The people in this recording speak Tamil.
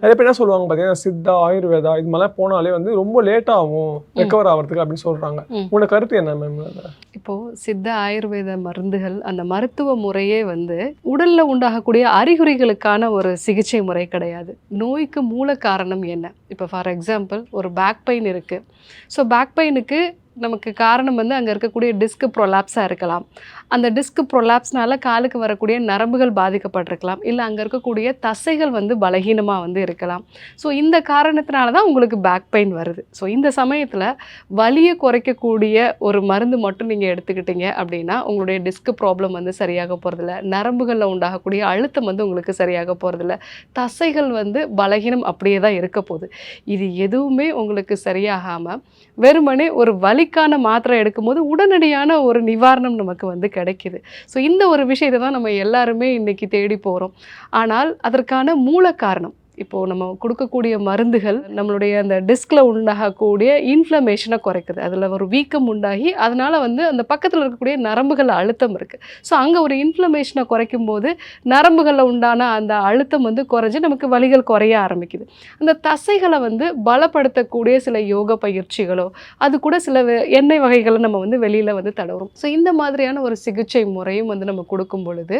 நிறைய பேர் என்ன சொல்லுவாங்க பார்த்தீங்கன்னா, சித்தா, ஆயுர்வேதா இது மாதிரிலாம் போனாலே வந்து ரொம்ப லேட் ஆகும் ரெக்கவர் ஆகிறதுக்கு அப்படின்னு சொல்கிறாங்க. உங்களோட கருத்து என்ன மேம்? இப்போது சித்த ஆயுர்வேத மருந்துகள் அந்த மருத்துவ முறையே வந்து உடலில் உண்டாகக்கூடிய அறிகுறிகளுக்கான ஒரு சிகிச்சை முறை கிடையாது. நோய்க்கு மூல காரணம் என்ன? இப்போ ஃபார் எக்ஸாம்பிள் ஒரு பேக் பெயின் இருக்குது. ஸோ பேக் பெயினுக்கு நமக்கு காரணம் வந்து அங்கே இருக்கக்கூடிய டிஸ்க் ப்ரொலாப்ஸாக இருக்கலாம். அந்த டிஸ்க் ப்ரொலாப்ஸ்னால காலுக்கு வரக்கூடிய நரம்புகள் பாதிக்கப்பட்டிருக்கலாம். இல்லை அங்கே இருக்கக்கூடிய தசைகள் வந்து பலகீனமாக வந்து இருக்கலாம். ஸோ இந்த காரணத்தினால தான் உங்களுக்கு பேக் பெயின் வருது. ஸோ இந்த சமயத்தில் வலியை குறைக்கக்கூடிய ஒரு மருந்து மட்டும் நீங்கள் எடுத்துக்கிட்டீங்க அப்படின்னா உங்களுடைய டிஸ்க் ப்ராப்ளம் வந்து சரியாக போகிறதில்ல. நரம்புகளில் உண்டாகக்கூடிய அழுத்தம் வந்து உங்களுக்கு சரியாக போகிறதில்ல. தசைகள் வந்து பலகீனம் அப்படியே தான் இருக்க போகுது. இது எதுவுமே உங்களுக்கு சரியாகாமல் வெறுமனே ஒரு வலிக்கான மாத்திரை எடுக்கும்போது உடனடியான ஒரு நிவாரணம் நமக்கு வந்து கிடைக்குது. ஸோ இந்த ஒரு விஷயத்தை தான் நம்ம எல்லாருமே இன்னைக்கு தேடி போகிறோம். ஆனால் அதற்கான மூல காரணம் இப்போது நம்ம கொடுக்கக்கூடிய மருந்துகள் நம்மளுடைய அந்த டிஸ்கில் உண்டாகக்கூடிய இன்ஃப்ளமேஷனை குறைக்குது. அதில் ஒரு வீக்கம் உண்டாகி அதனால் வந்து அந்த பக்கத்தில் இருக்கக்கூடிய நரம்புகள் அழுத்தம் இருக்குது. ஸோ அங்கே ஒரு இன்ஃப்ளமேஷனை குறைக்கும் போது நரம்புகளில் உண்டான அந்த அழுத்தம் வந்து குறைஞ்சி நமக்கு வலிகள் குறைய ஆரம்பிக்குது. அந்த தசைகளை வந்து பலப்படுத்தக்கூடிய சில யோக பயிற்சிகளோ அது கூட சில எண்ணெய் வகைகளை நம்ம வந்து வெளியில் வந்து தடவுறோம். ஸோ இந்த மாதிரியான ஒரு சிகிச்சை முறையும் வந்து நம்ம கொடுக்கும் பொழுது